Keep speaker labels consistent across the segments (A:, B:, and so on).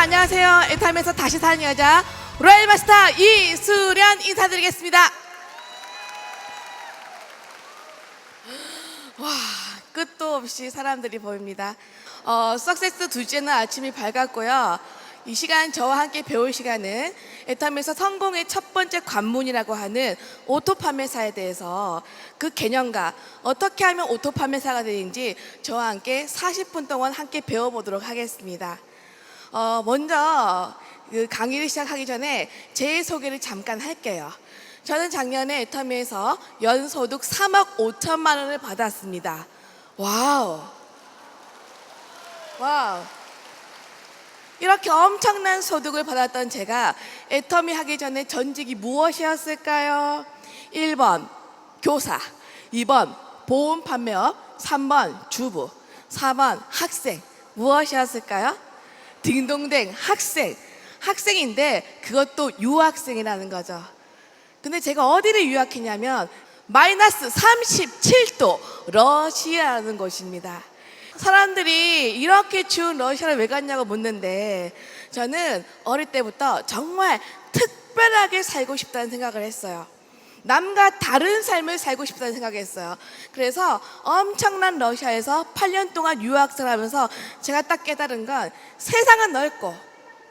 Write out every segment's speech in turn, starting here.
A: 안녕하세요. 애타임에서 다시 사는 여자 로얄마스터 이수련 인사드리겠습니다. 와, 끝도 없이 사람들이 보입니다. 석세스 둘째는 아침이 밝았고요. 이 시간 저와 함께 배울 시간은 애타임에서 성공의 첫 번째 관문이라고 하는 오토 판매사에 대해서 그 개념과 어떻게 하면 오토 판매사가 되는지 저와 함께 40분 동안 함께 배워보도록 하겠습니다. 먼저 그 강의를 시작하기 전에 제 소개를 잠깐 할게요. 저는 작년에 애터미에서 연소득 3억 5천만 원을 받았습니다. 와우. 이렇게 엄청난 소득을 받았던 제가 애터미 하기 전에 전직이 무엇이었을까요? 1번 교사, 2번 보험 판매업, 3번 주부, 4번 학생. 무엇이었을까요? 딩동댕 학생인데 그것도 유학생이라는 거죠. 근데 제가 어디를 유학했냐면 마이너스 37도 러시아라는 곳입니다. 사람들이 이렇게 추운 러시아를 왜 갔냐고 묻는데 저는 어릴 때부터 정말 특별하게 살고 싶다는 생각을 했어요. 남과 다른 삶을 살고 싶다는 생각을 했어요. 그래서 엄청난 러시아에서 8년 동안 유학생을 하면서 제가 딱 깨달은 건 세상은 넓고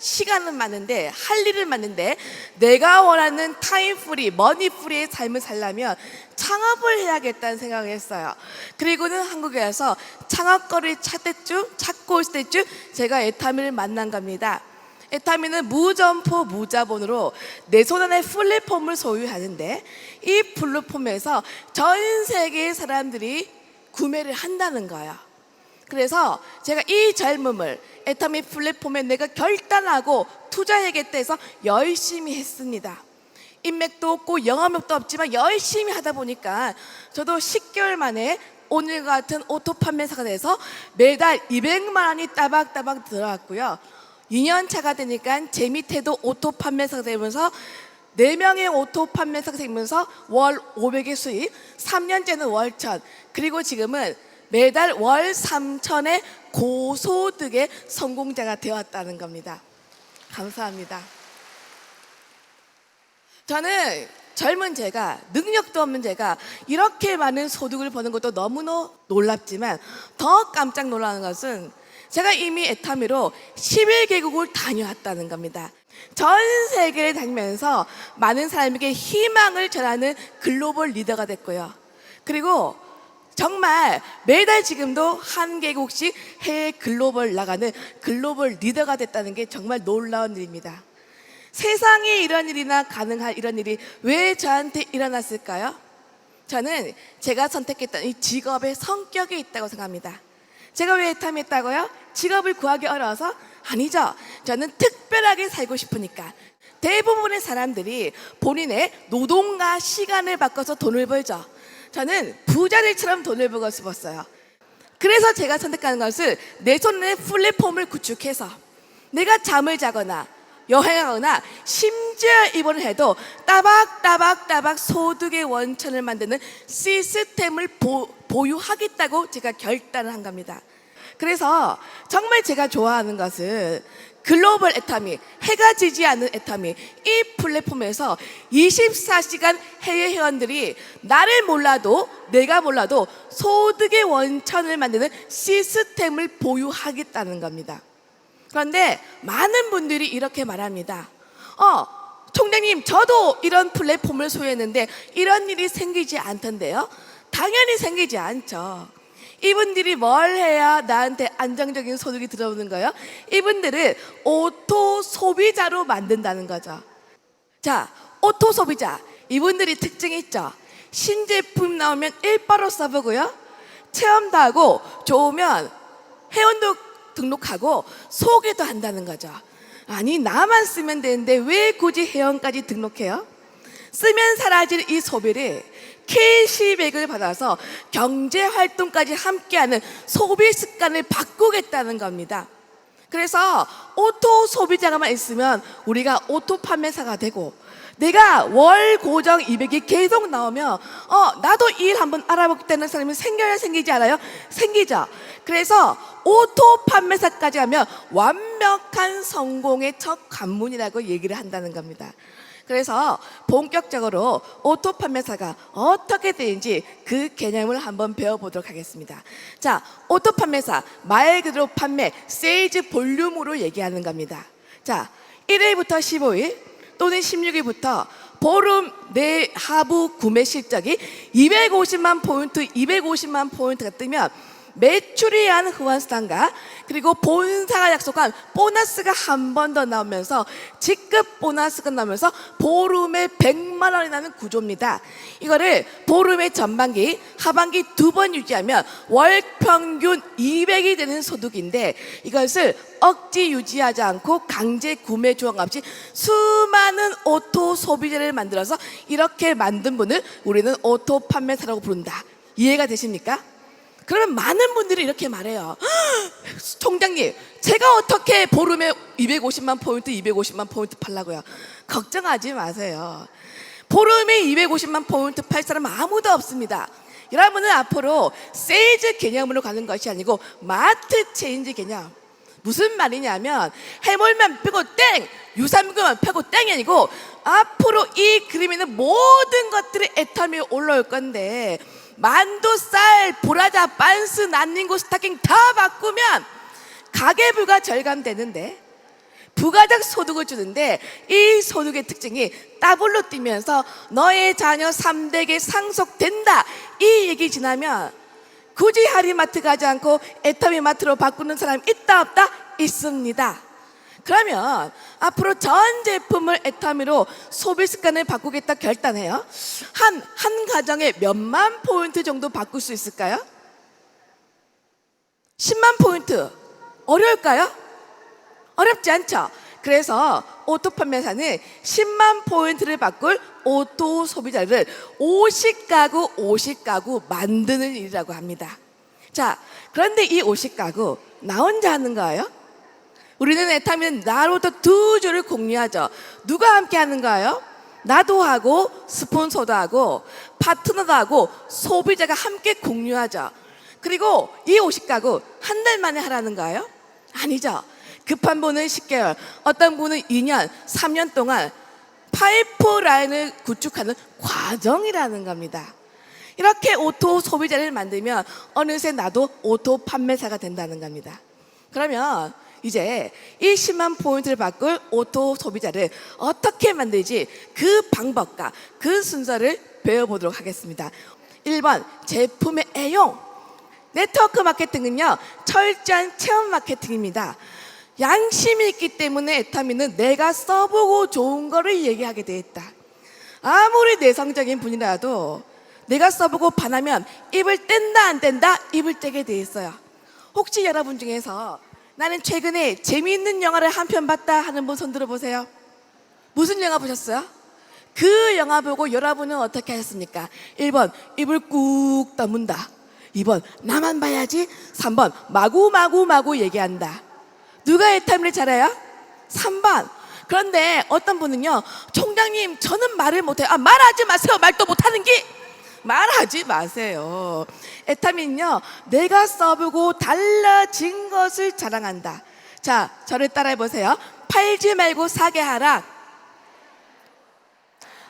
A: 시간은 많은데 할 일은 많은데 내가 원하는 타임 프리, 머니 프리의 삶을 살려면 창업을 해야겠다는 생각을 했어요. 그리고는 한국에 와서 창업거리를 찾고 있을 때쯤 제가 애타미를 만난 겁니다. 애타미는 무점포 무자본으로 내 손 안에 플랫폼을 소유하는데 이 플랫폼에서 전 세계의 사람들이 구매를 한다는 거예요. 그래서 제가 이 젊음을 애타미 플랫폼에 내가 결단하고 투자해야겠다 해서 열심히 했습니다. 인맥도 없고 영업력도 없지만 열심히 하다 보니까 저도 10개월 만에 오늘과 같은 오토 판매사가 돼서 매달 200만 원이 따박따박 들어왔고요. 2년 차가 되니까 제 밑에도 오토 판매사가 되면서 4명의 오토 판매사가 되면서 월 500의 수입, 3년째는 월 1000, 그리고 지금은 매달 월 3000의 고소득의 성공자가 되었다는 겁니다. 감사합니다. 저는 젊은 제가, 능력도 없는 제가 이렇게 많은 소득을 버는 것도 너무나 놀랍지만 더 깜짝 놀라는 것은 제가 이미 애타미로 11개국을 다녀왔다는 겁니다. 전 세계를 다니면서 많은 사람에게 희망을 전하는 글로벌 리더가 됐고요. 그리고 정말 매달 지금도 한 개국씩 해외 글로벌 나가는 글로벌 리더가 됐다는 게 정말 놀라운 일입니다. 세상에 이런 일이나 가능할 이런 일이 왜 저한테 일어났을까요? 저는 제가 선택했던 이 직업의 성격에 있다고 생각합니다. 제가 왜 애타미 했다고요? 직업을 구하기 어려워서? 아니죠. 저는 특별하게 살고 싶으니까. 대부분의 사람들이 본인의 노동과 시간을 바꿔서 돈을 벌죠. 저는 부자들처럼 돈을 벌고 싶었어요. 그래서 제가 선택하는 것은 내 손에 플랫폼을 구축해서 내가 잠을 자거나 여행하거나 심지어 입원을 해도 따박따박 소득의 원천을 만드는 시스템을 보유하겠다고 제가 결단을 한 겁니다. 그래서 정말 제가 좋아하는 것은 글로벌 애타미, 해가 지지 않는 애타미, 이 플랫폼에서 24시간 해외 회원들이 나를 몰라도 내가 몰라도 소득의 원천을 만드는 시스템을 보유하겠다는 겁니다. 그런데 많은 분들이 이렇게 말합니다. 총장님, 저도 이런 플랫폼을 소유했는데 이런 일이 생기지 않던데요? 당연히 생기지 않죠. 이분들이 뭘 해야 나한테 안정적인 소득이 들어오는 거예요? 이분들은 오토 소비자로 만든다는 거죠. 자, 오토 소비자, 이분들이 특징이 있죠. 신제품 나오면 일바로 써보고요, 체험도 하고 좋으면 회원도 등록하고 소개도 한다는 거죠. 아니, 나만 쓰면 되는데 왜 굳이 회원까지 등록해요? 쓰면 사라질 이 소비를 캐시백을 받아서 경제활동까지 함께하는 소비 습관을 바꾸겠다는 겁니다. 그래서 오토 소비자가만 있으면 우리가 오토 판매사가 되고 내가 월 고정 200이 계속 나오면 나도 일 한번 알아보겠다는 사람이 생겨야 생기지 않아요? 생기죠. 그래서 오토 판매사까지 하면 완벽한 성공의 첫 관문이라고 얘기를 한다는 겁니다. 그래서 본격적으로 오토 판매사가 어떻게 되는지 그 개념을 한번 배워보도록 하겠습니다. 자, 오토 판매사 말 그대로 판매, 세일즈 볼륨으로 얘기하는 겁니다. 자, 1일부터 15일 또는 16일부터 보름 내 하부 구매 실적이 250만 포인트, 250만 포인트가 뜨면 매출이 한 후원수당과 그리고 본사가 약속한 보너스가 한 번 더 나오면서 직급 보너스가 나오면서 보름에 100만 원이 나는 구조입니다. 이거를 보름의 전반기, 하반기 두 번 유지하면 월 평균 200이 되는 소득인데 이것을 억지 유지하지 않고 강제 구매 조항 없이 수많은 오토 소비자를 만들어서 이렇게 만든 분을 우리는 오토 판매사라고 부른다. 이해가 되십니까? 그러면 많은 분들이 이렇게 말해요. 총장님, 제가 어떻게 보름에 250만 포인트, 250만 포인트 팔라고요? 걱정하지 마세요. 보름에 250만 포인트 팔 사람 아무도 없습니다. 여러분은 앞으로 세일즈 개념으로 가는 것이 아니고 마트 체인지 개념. 무슨 말이냐면 해물만 빼고 땡, 유산균만 빼고 땡이 아니고 앞으로 이 그림에 있는 모든 것들이 애터미에 올라올 건데 만두, 쌀, 보라자, 빤스, 난닝구, 스타킹 다 바꾸면 가계부가 절감되는데 부가적 소득을 주는데 이 소득의 특징이 더블로 뛰면서 너의 자녀 3대에 상속된다. 이 얘기 지나면 굳이 하리마트 가지 않고 애터미 마트로 바꾸는 사람이 있다 없다? 있습니다. 그러면 앞으로 전 제품을 애터미로 소비 습관을 바꾸겠다 결단해요. 한 가정에 몇만 포인트 정도 바꿀 수 있을까요? 10만 포인트 어려울까요? 어렵지 않죠? 그래서 오토 판매사는 10만 포인트를 바꿀 오토 소비자를 50가구 만드는 일이라고 합니다. 자, 그런데 이 50가구 나 혼자 하는 거예요? 우리는 애타미는 나로부터 두 줄을 공유하죠. 누가 함께 하는 거예요? 나도 하고 스폰서도 하고 파트너도 하고 소비자가 함께 공유하죠. 그리고 이 50가구 한 달 만에 하라는 거예요? 아니죠. 급한 분은 10개월, 어떤 분은 2년, 3년 동안 파이프라인을 구축하는 과정이라는 겁니다. 이렇게 오토 소비자를 만들면 어느새 나도 오토 판매사가 된다는 겁니다. 그러면 이제 이 10만 포인트를 바꿀 오토 소비자를 어떻게 만들지 그 방법과 그 순서를 배워보도록 하겠습니다. 1번 제품의 애용. 네트워크 마케팅은요 철저한 체험 마케팅입니다. 양심이 있기 때문에 애타미는 내가 써보고 좋은 거를 얘기하게 돼 있다. 아무리 내성적인 분이라도 내가 써보고 반하면 입을 뗀다 안 뗀다 입을 떼게 돼 있어요. 혹시 여러분 중에서 나는 최근에 재미있는 영화를 한 편 봤다 하는 분 손 들어보세요. 무슨 영화 보셨어요? 그 영화 보고 여러분은 어떻게 하셨습니까? 1번 입을 꾹 다문다. 2번 나만 봐야지. 3번 마구 얘기한다. 누가 애타미를 잘해요? 3번. 그런데 어떤 분은요 총장님 저는 말을 못해요. 말하지 마세요. 말도 못하는 게 말하지 마세요. 애타미는요 내가 써보고 달라진 것을 자랑한다. 자, 저를 따라해 보세요. 팔지 말고 사게 하라.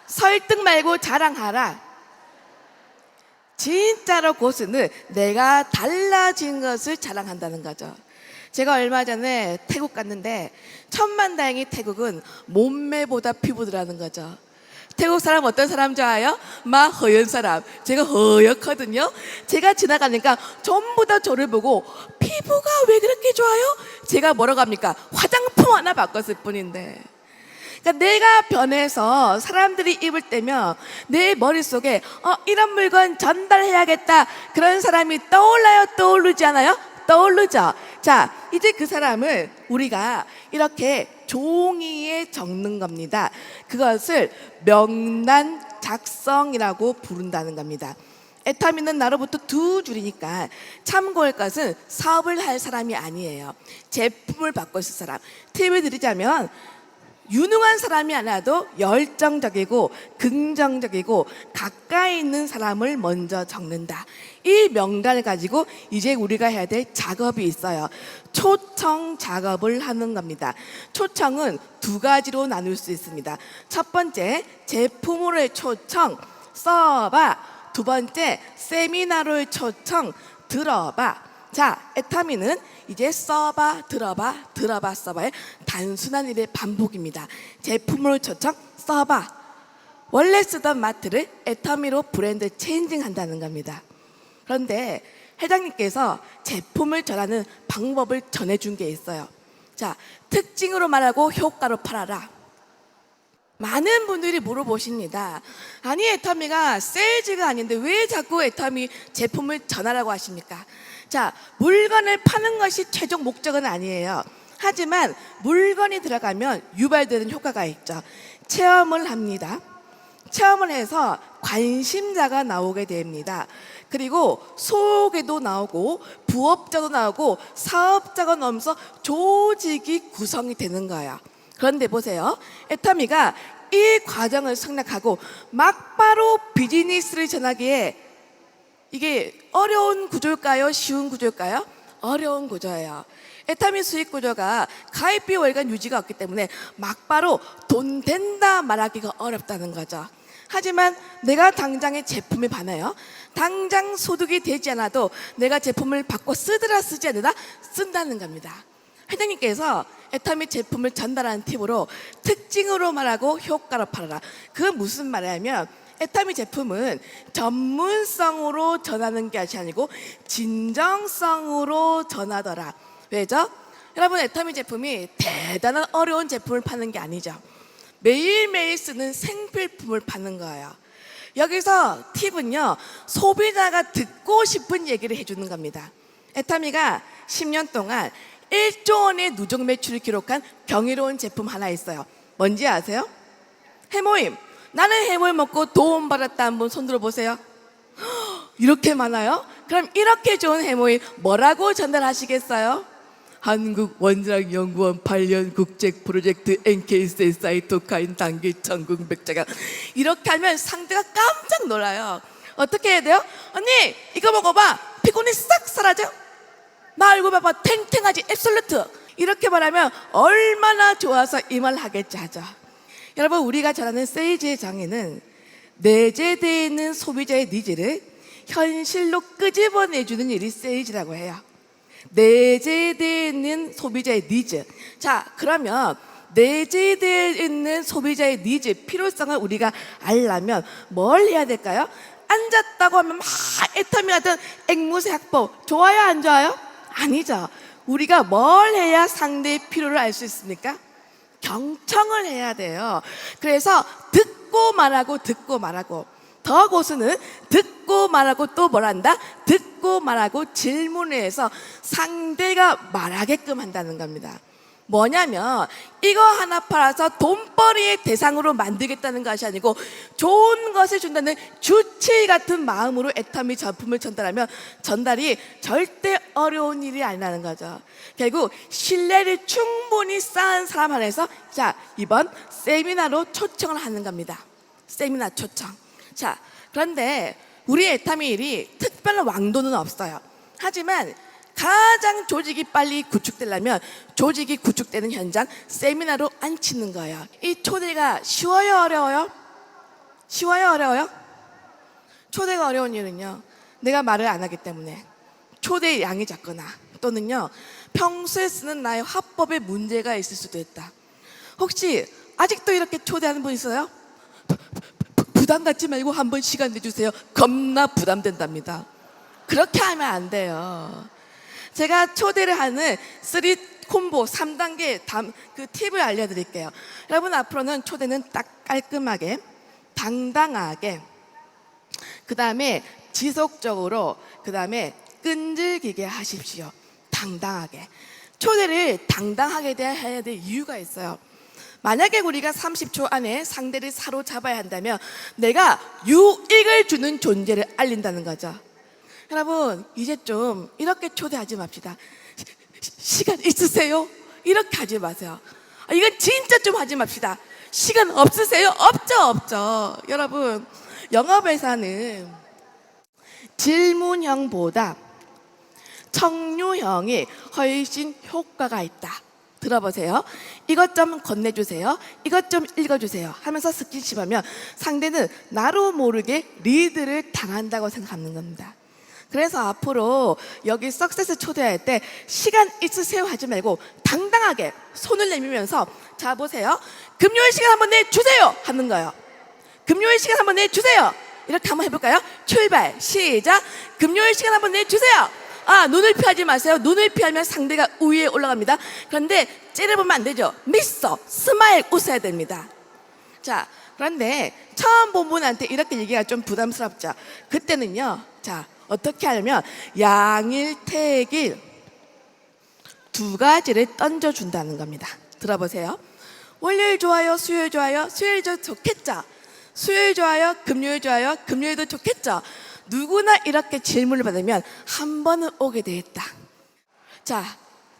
A: 설득 말고 자랑하라. 진짜로 고수는 내가 달라진 것을 자랑한다는 거죠. 제가 얼마 전에 태국 갔는데 천만다행히 태국은 몸매보다 피부더라는 거죠. 태국 사람 어떤 사람 좋아해요? 막 허연 사람. 제가 허옇거든요. 제가 지나가니까 전부 다 저를 보고 피부가 왜 그렇게 좋아요? 제가 뭐라고 합니까? 화장품 하나 바꿨을 뿐인데. 그러니까 내가 변해서 사람들이 입을 때면 내 머릿속에 이런 물건 전달해야겠다 그런 사람이 떠올라요? 떠오르지 않아요? 떠오르죠. 자, 이제 그 사람을 우리가 이렇게 종이에 적는 겁니다. 그것을 명단 작성이라고 부른다는 겁니다. 애타미는 나로부터 두 줄이니까 참고할 것은 사업을 할 사람이 아니에요. 제품을 바꿔 쓸 사람. 팁을 드리자면 유능한 사람이 아니라도 열정적이고 긍정적이고 가까이 있는 사람을 먼저 적는다. 이 명단을 가지고 이제 우리가 해야 될 작업이 있어요. 초청 작업을 하는 겁니다. 초청은 두 가지로 나눌 수 있습니다. 첫 번째, 제품으로의 초청, 써봐. 두 번째, 세미나로의 초청, 들어봐. 자, 애터미는 이제 써봐, 들어봐, 써봐의 단순한 일의 반복입니다. 제품으로 초청, 써봐. 원래 쓰던 마트를 애터미로 브랜드 체인징 한다는 겁니다. 그런데 회장님께서 제품을 전하는 방법을 전해준 게 있어요. 자, 특징으로 말하고 효과로 팔아라. 많은 분들이 물어보십니다. 아니, 애터미가 세일즈가 아닌데 왜 자꾸 애터미 제품을 전하라고 하십니까? 자, 물건을 파는 것이 최종 목적은 아니에요. 하지만 물건이 들어가면 유발되는 효과가 있죠. 체험을 합니다. 체험을 해서 관심자가 나오게 됩니다. 그리고 소개도 나오고 부업자도 나오고 사업자가 나오면서 조직이 구성이 되는 거예요. 그런데 보세요. 애터미가 이 과정을 생략하고 막바로 비즈니스를 전하기에 이게 어려운 구조일까요? 쉬운 구조일까요? 어려운 구조예요. 애터미 수익 구조가 가입비 월간 유지가 없기 때문에 막바로 돈 된다 말하기가 어렵다는 거죠. 하지만 내가 당장의 제품에 반해요. 당장 소득이 되지 않아도 내가 제품을 받고 쓰더라 쓰지 않으라 쓴다는 겁니다. 회장님께서 애터미 제품을 전달하는 팁으로 특징으로 말하고 효과로 팔아라. 그건 무슨 말이냐면 애터미 제품은 전문성으로 전하는 것이 아니고 진정성으로 전하더라. 왜죠? 여러분, 애터미 제품이 대단한 어려운 제품을 파는 게 아니죠. 매일매일 쓰는 생필품을 파는 거예요. 여기서 팁은요, 소비자가 듣고 싶은 얘기를 해주는 겁니다. 애터미가 10년 동안 1조 원의 누적 매출을 기록한 경이로운 제품 하나 있어요. 뭔지 아세요? 해모임. 나는 해모임 먹고 도움 받았다. 한번 손 들어보세요. 이렇게 많아요? 그럼 이렇게 좋은 해모임 뭐라고 전달하시겠어요? 한국원자력연구원 8년 국제 프로젝트 NK세 사이토카인 단기 전국 백자가. 이렇게 하면 상대가 깜짝 놀라요. 어떻게 해야 돼요? 언니, 이거 먹어봐. 피곤이 싹 사라져. 나 얼굴 봐봐. 탱탱하지. 앱솔루트. 이렇게 말하면 얼마나 좋아서 이 말 하겠지 하죠. 여러분, 우리가 전하는 세일즈의 장애는 내재되어 있는 소비자의 니즈를 현실로 끄집어내주는 일이 세일즈라고 해요. 내재되어 있는 소비자의 니즈. 자, 그러면 내재되어 있는 소비자의 니즈, 필요성을 우리가 알려면 뭘 해야 될까요? 앉았다고 하면 막 애터미 같은 앵무새 학법 좋아요, 안 좋아요? 아니죠. 우리가 뭘 해야 상대의 필요를 알 수 있습니까? 경청을 해야 돼요. 그래서 듣고 말하고 더 고수는 듣고 말하고 또 뭘 한다? 듣고 말하고 질문을 해서 상대가 말하게끔 한다는 겁니다. 뭐냐면 이거 하나 팔아서 돈벌이의 대상으로 만들겠다는 것이 아니고 좋은 것을 준다는 주치 같은 마음으로 애터미 제품을 전달하면 전달이 절대 어려운 일이 아니라는 거죠. 결국 신뢰를 충분히 쌓은 사람 안에서 자, 이번 세미나로 초청을 하는 겁니다. 세미나 초청. 자, 그런데 우리 애터미 일이 특별한 왕도는 없어요. 하지만 가장 조직이 빨리 구축되려면 조직이 구축되는 현장 세미나로 앉히는 거예요. 이 초대가 쉬워요, 어려워요? 쉬워요, 어려워요? 초대가 어려운 이유는요, 내가 말을 안 하기 때문에 초대의 양이 작거나 또는요 평소에 쓰는 나의 화법에 문제가 있을 수도 있다. 혹시 아직도 이렇게 초대하는 분 있어요? 부담 갖지 말고 한번 시간 내주세요. 겁나 부담된답니다. 그렇게 하면 안 돼요. 제가 초대를 하는 3 콤보 3단계 그 팁을 알려드릴게요. 여러분, 앞으로는 초대는 딱 깔끔하게, 당당하게, 그 다음에 지속적으로, 그 다음에 끈질기게 하십시오. 당당하게. 초대를 당당하게 해야 될 이유가 있어요. 만약에 우리가 30초 안에 상대를 사로잡아야 한다면 내가 유익을 주는 존재를 알린다는 거죠. 여러분, 이제 좀 이렇게 초대하지 맙시다. 시간 있으세요? 이렇게 하지 마세요. 이건 진짜 좀 하지 맙시다. 시간 없으세요? 없죠. 여러분, 영업에서는 질문형보다 청류형이 훨씬 효과가 있다. 들어보세요. 이것 좀 건네주세요. 이것 좀 읽어주세요 하면서 스킨십하면 상대는 나로 모르게 리드를 당한다고 생각하는 겁니다. 그래서 앞으로 여기 석세스 초대할 때 시간 있으세요 하지 말고 당당하게 손을 내밀면서 자 보세요. 금요일 시간 한번 내주세요 하는 거예요. 금요일 시간 한번 내주세요. 이렇게 한번 해볼까요? 출발 시작. 금요일 시간 한번 내주세요. 눈을 피하지 마세요. 눈을 피하면 상대가 우위에 올라갑니다. 그런데 째려보면 안 되죠. 미소, 스마일 웃어야 됩니다. 자, 그런데 처음 본 분한테 이렇게 얘기가 좀 부담스럽죠. 그때는요, 자, 어떻게 하냐면 양일, 태일 두 가지를 던져준다는 겁니다. 들어보세요. 월요일 좋아요, 수요일 좋아요, 수요일 좋겠죠. 수요일 좋아요, 금요일 좋아요, 금요일도 좋겠죠. 누구나 이렇게 질문을 받으면 한 번은 오게 되겠다. 자,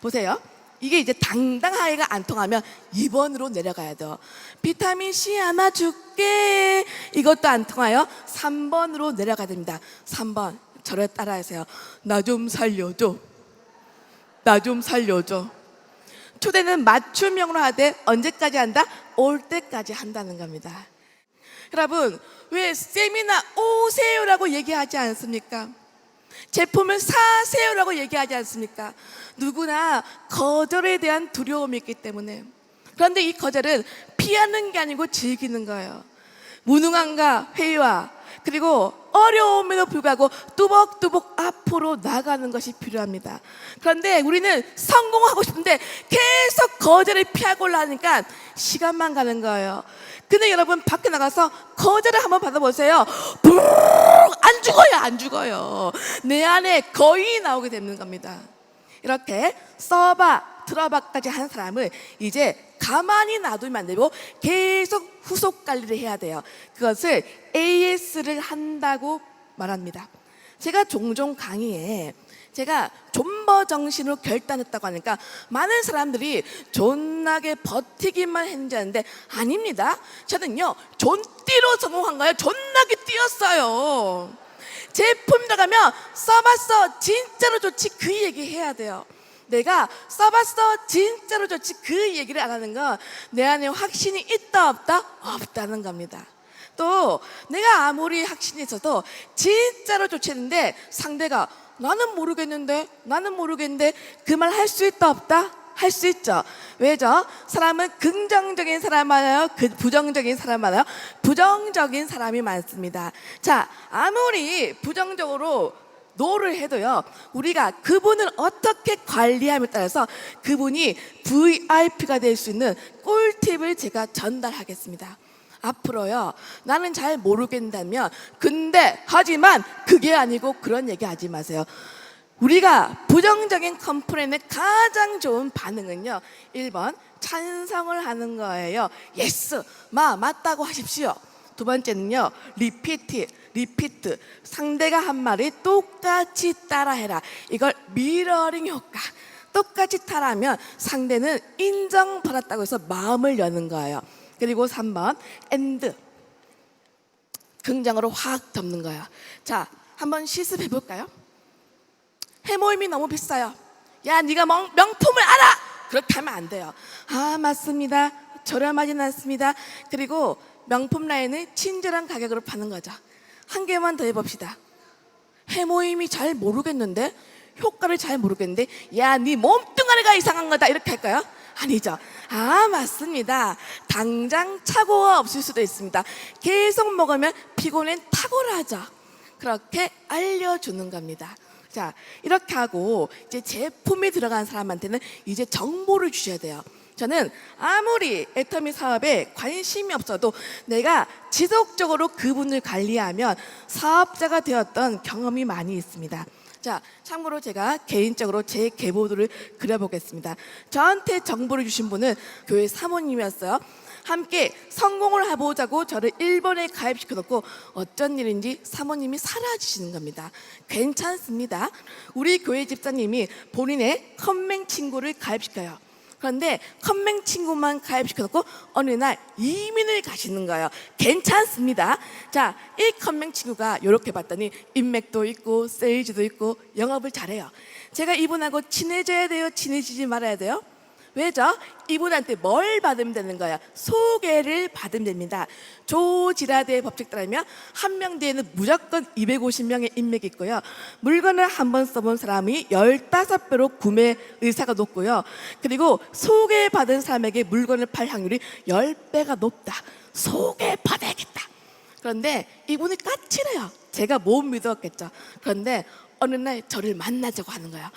A: 보세요. 이게 이제 당당하게가 안 통하면 2번으로 내려가야 돼요. 비타민 C 하나 줄게. 이것도 안 통하여 3번으로 내려가야 됩니다. 3번 저를 따라하세요. 나 좀 살려줘. 나 좀 살려줘. 초대는 맞춤형으로 하되 언제까지 한다? 올 때까지 한다는 겁니다. 여러분, 왜 세미나 오세요라고 얘기하지 않습니까? 제품을 사세요라고 얘기하지 않습니까? 누구나 거절에 대한 두려움이 있기 때문에. 그런데 이 거절은 피하는 게 아니고 즐기는 거예요. 무능함과 회의와 그리고 어려움에도 불구하고 뚜벅뚜벅 앞으로 나가는 것이 필요합니다. 그런데 우리는 성공하고 싶은데 계속 거절을 피하고 올라가니까 시간만 가는 거예요. 근데 여러분 밖에 나가서 거절을 한번 받아보세요. 안 죽어요. 내 안에 거인이 나오게 되는 겁니다. 이렇게 써봐 들어봐까지 한 사람을 이제 가만히 놔두면 안 되고 계속 후속 관리를 해야 돼요. 그것을 AS를 한다고 말합니다. 제가 종종 강의에 제가 존버 정신으로 결단했다고 하니까 많은 사람들이 존나게 버티기만 했는지 아는데 아닙니다. 저는요 존띠로 성공한 거예요. 존나게 뛰었어요. 제품 들어가면 써봤어 진짜로 좋지 그 얘기 해야 돼요. 내가 써봤어 진짜로 좋지 그 얘기를 안 하는 건 내 안에 확신이 있다 없다? 없다는 겁니다. 또 내가 아무리 확신이 있어도 진짜로 좋지 했는데 상대가 나는 모르겠는데 그 말 할 수 있다 없다? 할 수 있죠. 왜죠? 사람은 긍정적인 사람 많아요? 부정적인 사람 많아요? 부정적인 사람이 많습니다. 자, 아무리 부정적으로 노를 해도요 우리가 그분을 어떻게 관리함에 따라서 그분이 VIP가 될 수 있는 꿀팁을 제가 전달하겠습니다. 앞으로요 나는 잘 모르겠다면 근데 하지만 그게 아니고 그런 얘기 하지 마세요. 우리가 부정적인 컴플레인의 가장 좋은 반응은요 1번 찬성을 하는 거예요. 예스 맞다고 하십시오. 두 번째는요 리피트 상대가 한 말이 똑같이 따라해라. 이걸 미러링 효과. 똑같이 따라하면 상대는 인정받았다고 해서 마음을 여는 거예요. 그리고 3번 엔드 긍정으로 확 덮는 거예요. 자, 한번 실습해 볼까요? 해모임이 너무 비싸요. 야, 네가 명품을 알아. 그렇게 하면 안 돼요. 맞습니다. 저렴하진 않습니다. 그리고 명품 라인을 친절한 가격으로 파는 거죠. 한 개만 더 해봅시다. 해모임이 잘 모르겠는데 효과를 잘 모르겠는데 야, 네 몸뚱아리가 이상한 거다. 이렇게 할까요? 아니죠. 맞습니다. 당장 착오가 없을 수도 있습니다. 계속 먹으면 피곤은 탁월하죠. 그렇게 알려주는 겁니다. 자, 이렇게 하고 이제 제품이 들어간 사람한테는 이제 정보를 주셔야 돼요. 저는 아무리 애터미 사업에 관심이 없어도 내가 지속적으로 그분을 관리하면 사업자가 되었던 경험이 많이 있습니다. 자, 참고로 제가 개인적으로 제 계보도를 그려보겠습니다. 저한테 정보를 주신 분은 교회 사모님이었어요. 함께 성공을 해보자고 저를 1번에 가입시켜놓고 어쩐 일인지 사모님이 사라지시는 겁니다. 괜찮습니다. 우리 교회 집사님이 본인의 컴맹 친구를 가입시켜요. 그런데 컴맹 친구만 가입시켜놓고 어느 날 이민을 가시는 거예요. 괜찮습니다. 자, 이 컴맹 친구가 이렇게 봤더니 인맥도 있고 세일즈도 있고 영업을 잘해요. 제가 이분하고 친해져야 돼요? 친해지지 말아야 돼요? 왜죠? 이분한테 뭘 받으면 되는 거야? 소개를 받으면 됩니다. 조지라드의 법칙 따르면 한 명 뒤에는 무조건 250명의 인맥이 있고요. 물건을 한 번 써본 사람이 15배로 구매 의사가 높고요. 그리고 소개받은 사람에게 물건을 팔 확률이 10배가 높다. 소개받아야겠다. 그런데 이분이 까칠해요. 제가 못 믿었겠죠. 그런데 어느 날 저를 만나자고 하는 거예요.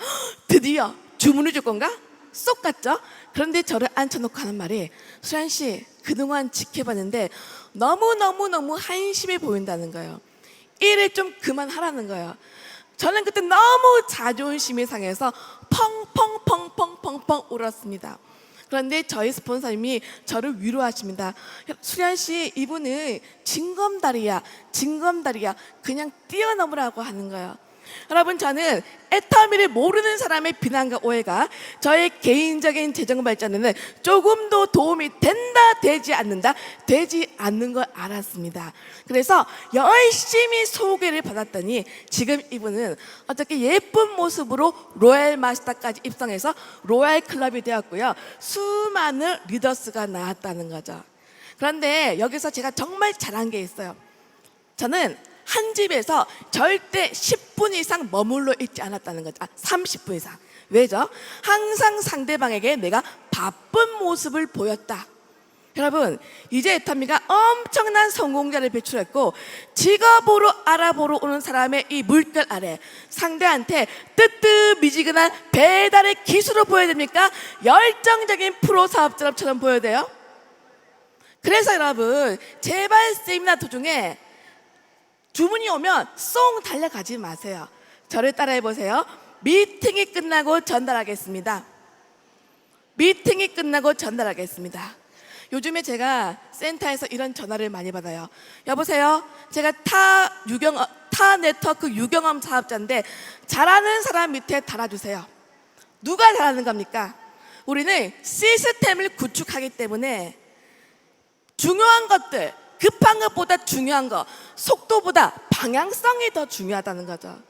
A: 드디어 주문을 줄 건가? 쏙 갔죠? 그런데 저를 앉혀놓고 하는 말이, 수란 씨, 그동안 지켜봤는데 너무 한심해 보인다는 거예요. 일을 좀 그만하라는 거예요. 저는 그때 너무 자존심이 상해서 펑펑 울었습니다. 그런데 저희 스폰서님이 저를 위로하십니다. 수란 씨, 이분은 징검다리야. 그냥 뛰어넘으라고 하는 거예요. 여러분, 저는 애터미를 모르는 사람의 비난과 오해가 저의 개인적인 재정 발전에는 조금도 도움이 된다, 되지 않는 걸 알았습니다. 그래서 열심히 소개를 받았더니 지금 이분은 어떻게 예쁜 모습으로 로얄 마스터까지 입성해서 로얄 클럽이 되었고요. 수많은 리더스가 나왔다는 거죠. 그런데 여기서 제가 정말 잘한 게 있어요. 저는 한 집에서 절대 10분 이상 머물러 있지 않았다는 거죠. 30분 이상. 왜죠? 항상 상대방에게 내가 바쁜 모습을 보였다. 여러분, 이제 애터미가 엄청난 성공자를 배출했고 직업으로 알아보러 오는 사람의 이 물결 아래 상대한테 뜨뜻미지근한 배달의 기술을 보여야 됩니까? 열정적인 프로 사업자처럼 보여야 돼요? 그래서 여러분, 제발 세미나 도중에 주문이 오면 쏙 달려가지 마세요. 저를 따라해 보세요. 미팅이 끝나고 전달하겠습니다. 요즘에 제가 센터에서 이런 전화를 많이 받아요. 여보세요, 제가 타 네트워크 유경험 사업자인데 잘하는 사람 밑에 달아주세요. 누가 잘하는 겁니까? 우리는 시스템을 구축하기 때문에 중요한 것들, 급한 것보다 중요한 거, 속도보다 방향성이 더 중요하다는 거죠.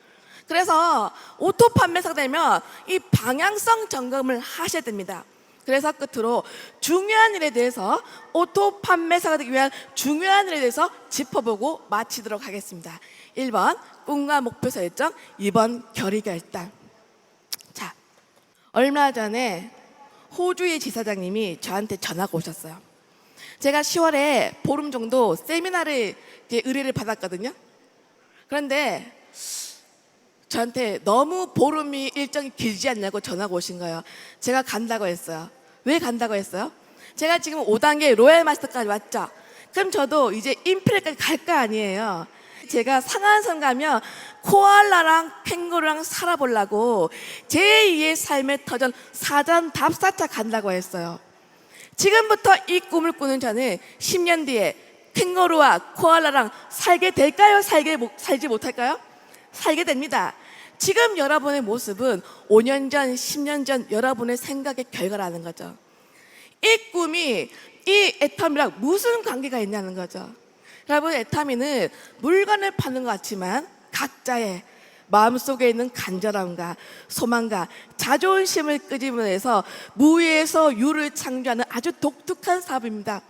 A: 그래서 오토 판매사가 되면 이 방향성 점검을 하셔야 됩니다. 그래서 끝으로 중요한 일에 대해서, 오토 판매사가 되기 위한 중요한 일에 대해서 짚어보고 마치도록 하겠습니다. 1번 꿈과 목표 설정, 2번 결의 결단. 자, 얼마 전에 호주의 지사장님이 저한테 전화가 오셨어요. 제가 10월에 보름 정도 세미나를 의뢰를 받았거든요. 그런데 저한테 너무 보름이 일정이 길지 않냐고 전화가 오신 거예요. 제가 간다고 했어요. 왜 간다고 했어요? 제가 지금 5단계 로얄 마스터까지 왔죠. 그럼 저도 이제 임페리까지 갈 거 아니에요. 제가 상한선 가면 코알라랑 캥거루랑 살아보려고 제2의 삶의 터전 사전 답사차 간다고 했어요. 지금부터 이 꿈을 꾸는 저는 10년 뒤에 캥거루와 코알라랑 살게 될까요? 살지 못할까요? 살게 됩니다. 지금 여러분의 모습은 5년 전, 10년 전 여러분의 생각의 결과라는 거죠. 이 꿈이 이 애터미랑 무슨 관계가 있냐는 거죠. 여러분, 애터미는 물건을 파는 것 같지만 각자의 마음속에 있는 간절함과 소망과 자존심을 끄집어내서 무에서 유를 창조하는 아주 독특한 사업입니다.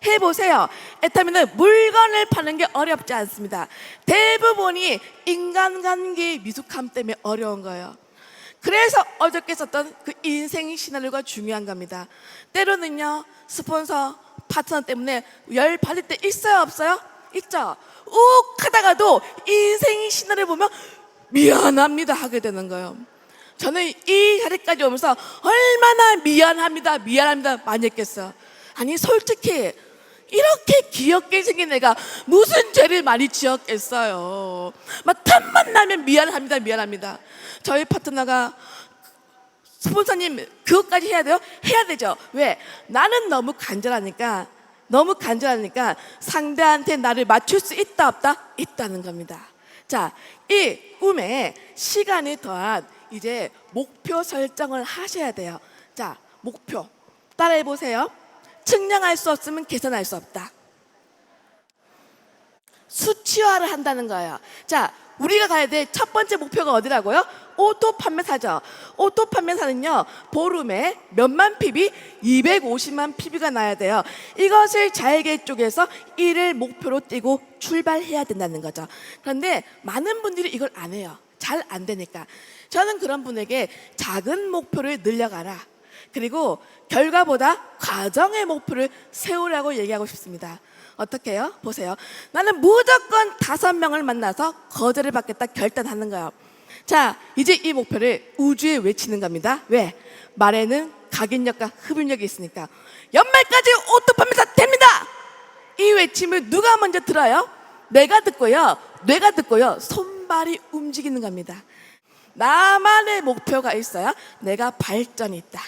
A: 해보세요. 애터미는 물건을 파는 게 어렵지 않습니다. 대부분이 인간관계의 미숙함 때문에 어려운 거예요. 그래서 어저께 썼던 그 인생 시나리오가 중요한 겁니다. 때로는요, 스폰서, 파트너 때문에 열 받을 때 있어요, 없어요? 있죠. 욱 하다가도 인생 시나리오 보면 미안합니다 하게 되는 거예요. 저는 이 자리까지 오면서 얼마나 미안합니다 많이 했겠어요. 아니, 솔직히 이렇게 귀엽게 생긴 애가 무슨 죄를 많이 지었겠어요. 막 틈만 나면 미안합니다. 저희 파트너가, 스폰서님 그것까지 해야 돼요? 해야 되죠. 왜? 나는 너무 간절하니까 상대한테 나를 맞출 수 있다 없다? 있다는 겁니다. 자, 이 꿈에 시간이 더한 이제 목표 설정을 하셔야 돼요. 자, 목표. 따라해 보세요. 측량할 수 없으면 계산할 수 없다. 수치화를 한다는 거예요. 자, 우리가 가야 될 첫 번째 목표가 어디라고요? 오토 판매사죠. 오토 판매사는요, 보름에 몇만 PB? 250만 PB가 나야 돼요. 이것을 잘게 쪼개서 일을 목표로 띄고 출발해야 된다는 거죠. 그런데 많은 분들이 이걸 안 해요. 잘 안 되니까. 저는 그런 분에게 작은 목표를 늘려가라. 그리고 결과보다 과정의 목표를 세우라고 얘기하고 싶습니다. 어떻게 해요? 보세요. 나는 무조건 5명을 만나서 거절을 받겠다 결단하는 거예요. 자, 이제 이 목표를 우주에 외치는 겁니다. 왜? 말에는 각인력과 흡입력이 있으니까. 연말까지 오토 판매사 됩니다! 이 외침을 누가 먼저 들어요? 내가 듣고요, 뇌가 듣고요, 손발이 움직이는 겁니다. 나만의 목표가 있어야 내가 발전이 있다.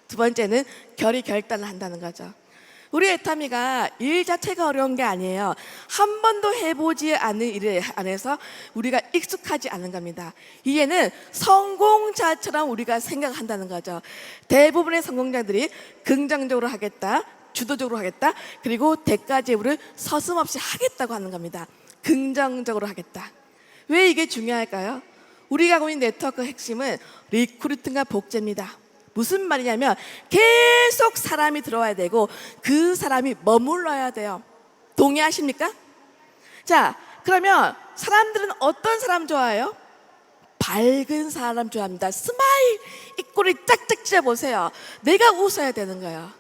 A: 두 번째는 결단을 한다는 거죠. 우리 애타미가 일 자체가 어려운 게 아니에요. 한 번도 해보지 않은 일에 안에서 우리가 익숙하지 않은 겁니다. 이해는 성공자처럼 우리가 생각한다는 거죠. 대부분의 성공자들이 긍정적으로 하겠다, 주도적으로 하겠다, 그리고 대가 지불을 서슴없이 하겠다고 하는 겁니다. 긍정적으로 하겠다. 왜 이게 중요할까요? 우리가 하고 있는 네트워크 핵심은 리크루팅과 복제입니다. 무슨 말이냐면 계속 사람이 들어와야 되고 그 사람이 머물러야 돼요. 동의하십니까? 자, 그러면 사람들은 어떤 사람 좋아해요? 밝은 사람 좋아합니다. 스마일, 입꼬리 짝짝 찢어보세요. 내가 웃어야 되는 거예요.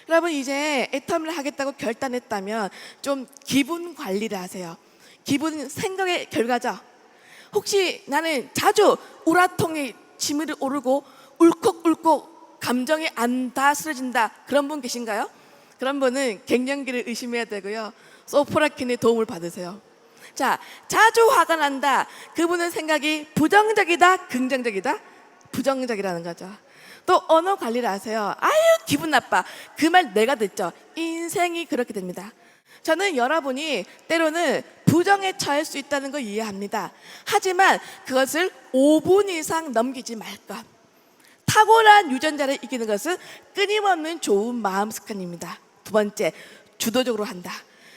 A: 여러분, 이제 애텀을 하겠다고 결단했다면 좀 기분 관리를 하세요. 기분 생각의 결과죠. 혹시 나는 자주 우라통이 치밀어 오르고 울컥울컥 감정이 안 다스려진다, 그런 분 계신가요? 그런 분은 갱년기를 의심해야 되고요, 소포라킨의 도움을 받으세요. 자, 자주 화가 난다, 그분은 생각이 부정적이다, 긍정적이다? 부정적이라는 거죠. 또 언어 관리를 하세요. 아유 기분 나빠, 그 말 내가 듣죠. 인생이 그렇게 됩니다. 저는 여러분이 때로는 부정에 처할 수 있다는 걸 이해합니다. 하지만 그것을 5분 이상 넘기지 말 것. 탁월한 유전자를 이기는 것은 끊임없는 좋은 마음 습관입니다. 두 번째, 주도적으로 한다.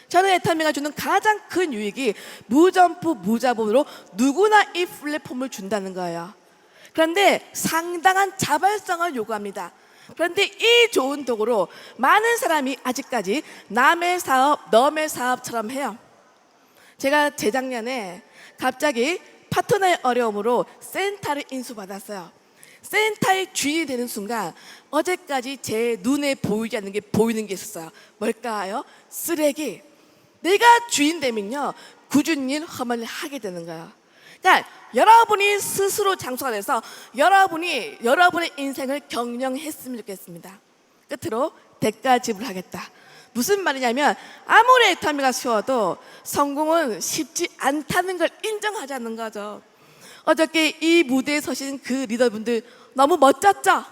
A: 저는 애터미가 주는 가장 큰 유익이 무점프 무자본으로 누구나 이 플랫폼을 준다는 거예요. 그런데 상당한 자발성을 요구합니다. 그런데 이 좋은 도구로 많은 사람이 아직까지 남의 사업, 너의 사업처럼 해요. 제가 재작년에 갑자기 파트너의 어려움으로 센터를 인수받았어요. 센터의 주인이 되는 순간 어제까지 제 눈에 보이지 않는 게 보이는 게 있었어요. 뭘까요? 쓰레기. 내가 주인 되면요, 굳은 일, 험한 일 하게 되는 거예요. 그러니까 여러분이 스스로 장수가 돼서 여러분이 여러분의 인생을 경영했으면 좋겠습니다. 끝으로 대가 지불하겠다. 무슨 말이냐면 아무리 애터미가 쉬워도 성공은 쉽지 않다는 걸 인정하자는 거죠. 어저께 이 무대에 서신 그 리더분들 너무 멋졌죠?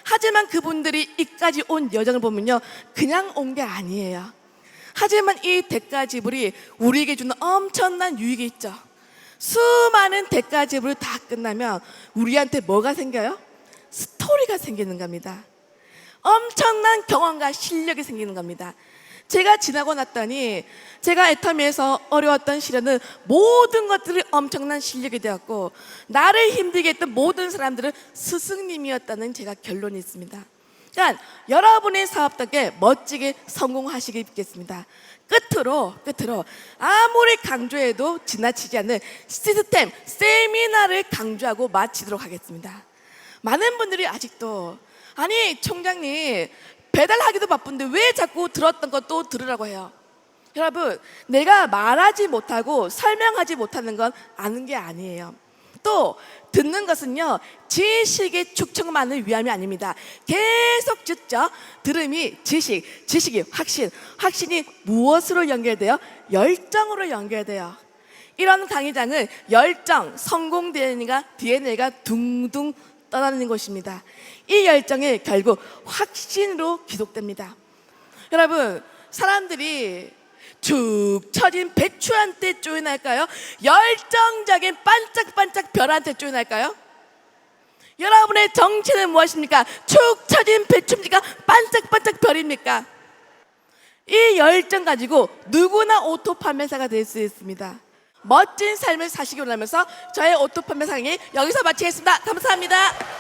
A: 하지만 그분들이 이까지 온 여정을 보면요, 그냥 온 게 아니에요. 하지만 이 대가 지불이 우리에게 주는 엄청난 유익이 있죠. 수많은 대가 지불이 다 끝나면 우리한테 뭐가 생겨요? 스토리가 생기는 겁니다. 엄청난 경험과 실력이 생기는 겁니다. 제가 지나고 났더니 제가 애터미에서 어려웠던 시련은 모든 것들이 엄청난 실력이 되었고 나를 힘들게 했던 모든 사람들은 스승님이었다는 제가 결론이 있습니다. 그러니까 여러분의 사업답게 멋지게 성공하시길 빚겠습니다. 끝으로 아무리 강조해도 지나치지 않는 시스템, 세미나를 강조하고 마치도록 하겠습니다. 많은 분들이 아직도 아니 총장님 배달하기도 바쁜데 왜 자꾸 들었던 것도 들으라고 해요. 여러분, 내가 말하지 못하고 설명하지 못하는 건 아는 게 아니에요. 또 듣는 것은요, 지식의 축적만을 위함이 아닙니다. 계속 듣죠. 들음이 지식이 확신, 확신이 무엇으로 연결돼요? 열정으로 연결돼요. 이런 강의장은 열정, 성공 DNA가 둥둥 떠다니는 곳입니다. 이 열정이 결국 확신으로 기록됩니다. 여러분, 사람들이 축 처진 배추한테 쪼인할까요? 열정적인 반짝반짝 별한테 쪼인할까요? 여러분의 정체는 무엇입니까? 축 처진 배춤지가 반짝반짝 별입니까? 이 열정 가지고 누구나 오토 판매사가 될 수 있습니다. 멋진 삶을 사시기 원하면서 저의 오토 판매 강의 여기서 마치겠습니다. 감사합니다.